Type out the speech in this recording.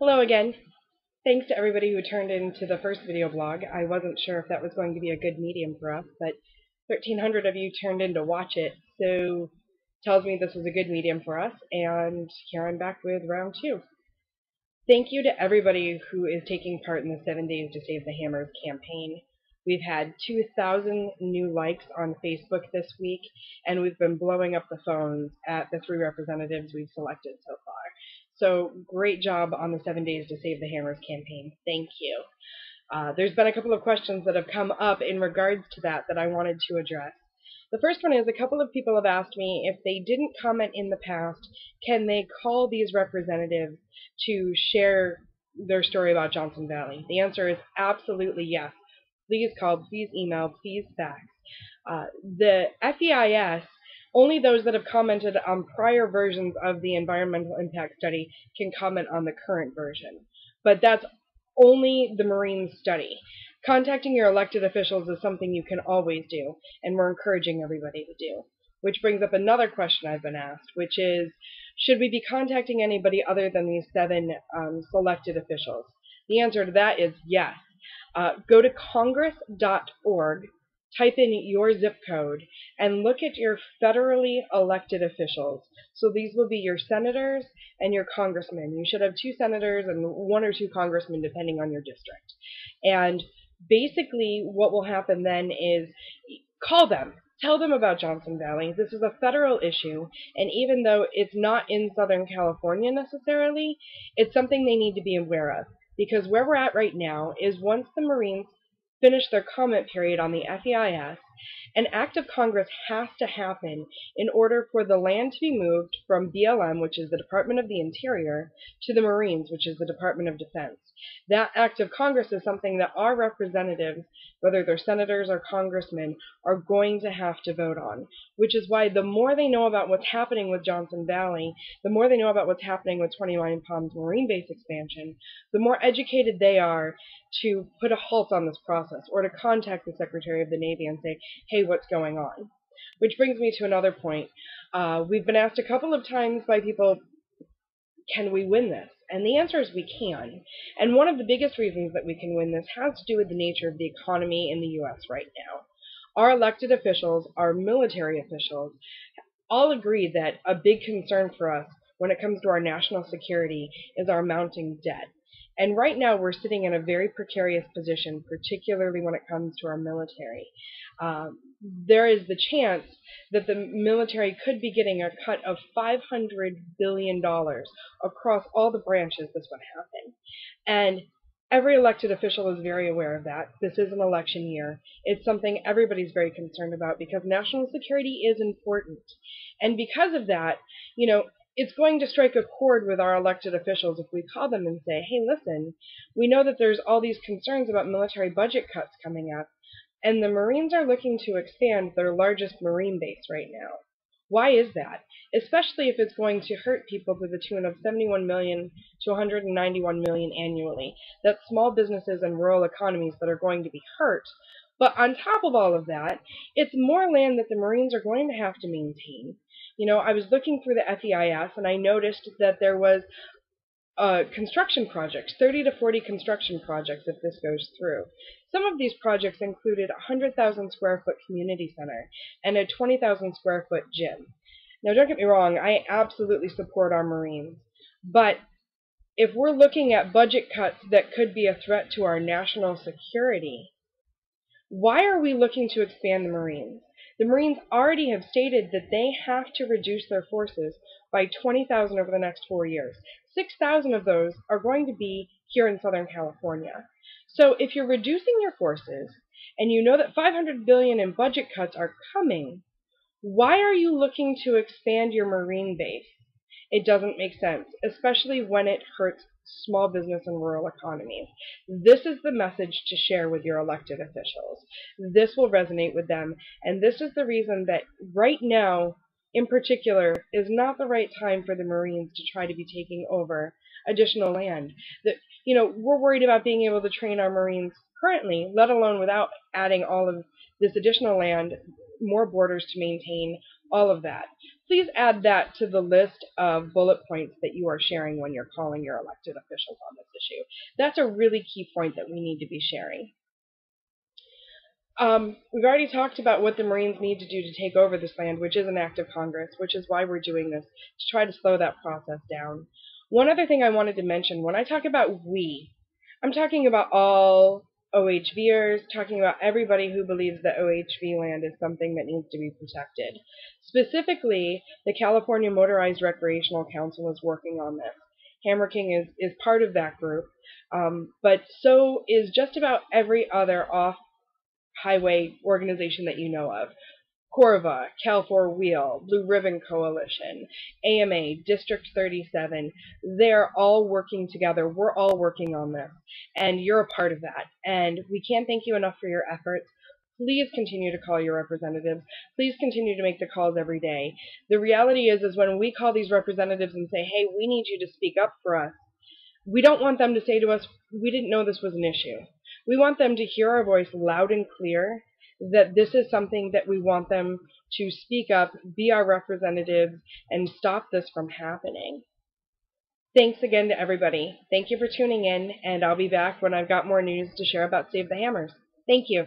Hello again. Thanks to everybody who turned into the first video blog. I wasn't sure if that was going to be a good medium for us, but 1,300 of you turned in to watch it, so tells me this was a good medium for us, and here I'm back with round two. Thank you to everybody who is taking part in the 7 Days to Save the Hammers campaign. We've had 2,000 new likes on Facebook this week, and we've been blowing up the phones at the 3 representatives we've selected so far. So great job on the 7 Days to Save the Hammers campaign. Thank you. There's been a couple of questions that have come up in regards to that I wanted to address. The first one is a couple of people have asked me if they didn't comment in the past, can they call these representatives to share their story about Johnson Valley? The answer is absolutely yes. Please call, please email, please fax. The FEIS, only those that have commented on prior versions of the environmental impact study can comment on the current version. But that's only the Marines study. Contacting your elected officials is something you can always do, and we're encouraging everybody to do. Which brings up another question I've been asked, which is, should we be contacting anybody other than these 7 selected officials? The answer to that is yes. Go to congress.org, type in your zip code, and look at your federally elected officials. So these will be your senators and your congressmen. You should have 2 senators and 1 or 2 congressmen depending on your district. And basically what will happen then is call them. Tell them about Johnson Valley. This is a federal issue, and even though it's not in Southern California necessarily, it's something they need to be aware of. Because where we're at right now is once the Marines finish their comment period on the FEIS, an act of Congress has to happen in order for the land to be moved from BLM, which is the Department of the Interior, to the Marines, which is the Department of Defense. That act of Congress is something that our representatives, whether they're senators or congressmen, are going to have to vote on, which is why the more they know about what's happening with Johnson Valley, the more they know about what's happening with 29 Palms Marine Base expansion, the more educated they are to put a halt on this process or to contact the Secretary of the Navy and say, hey, what's going on? Which brings me to another point. We've been asked a couple of times by people, can we win this? And the answer is we can. And one of the biggest reasons that we can win this has to do with the nature of the economy in the U.S. right now. Our elected officials, our military officials, all agree that a big concern for us when it comes to our national security is our mounting debt. And right now we're sitting in a very precarious position, particularly when it comes to our military. There is the chance that the military could be getting a cut of $500 billion across all the branches this would happen. And every elected official is very aware of that. This is an election year. It's something everybody's very concerned about because national security is important. And because of that, it's going to strike a chord with our elected officials if we call them and say, hey, listen, we know that there's all these concerns about military budget cuts coming up, and the Marines are looking to expand their largest Marine base right now. Why is that? Especially if it's going to hurt people to the tune of $71 million to $191 million annually. That's small businesses and rural economies that are going to be hurt. But on top of all of that, it's more land that the Marines are going to have to maintain. I was looking through the FEIS and I noticed that there was construction projects, 30 to 40 construction projects if this goes through. Some of these projects included a 100,000 square foot community center and a 20,000 square foot gym. Now don't get me wrong, I absolutely support our Marines, but if we're looking at budget cuts that could be a threat to our national security, why are we looking to expand the Marines? The Marines already have stated that they have to reduce their forces by 20,000 over the next 4 years. 6,000 of those are going to be here in Southern California. So if you're reducing your forces, and you know that $500 billion in budget cuts are coming, why are you looking to expand your Marine base? It doesn't make sense, especially when it hurts small business and rural economies. This is the message to share with your elected officials. This will resonate with them, and this is the reason that right now, in particular, is not the right time for the Marines to try to be taking over additional land. We're worried about being able to train our Marines currently, let alone without adding all of this additional land, more borders to maintain, all of that. please add that to the list of bullet points that you are sharing when you're calling your elected officials on this issue. That's a really key point that we need to be sharing. We've already talked about what the Marines need to do to take over this land, which is an act of Congress, which is why we're doing this, to try to slow that process down. One other thing I wanted to mention, when I talk about we, I'm talking about all OHVers, talking about everybody who believes that OHV land is something that needs to be protected. Specifically, the California Motorized Recreational Council is working on this. Hammer King is part of that group, but so is just about every other off-highway organization that you know of. Corva, Cal4Wheel, Blue Ribbon Coalition, AMA, District 37, they're all working together. We're all working on this, and you're a part of that. And we can't thank you enough for your efforts. Please continue to call your representatives. Please continue to make the calls every day. The reality is when we call these representatives and say, hey, we need you to speak up for us, we don't want them to say to us, we didn't know this was an issue. We want them to hear our voice loud and clear, that this is something that we want them to speak up, be our representatives, and stop this from happening. Thanks again to everybody. Thank you for tuning in, and I'll be back when I've got more news to share about Save the Hammers. Thank you.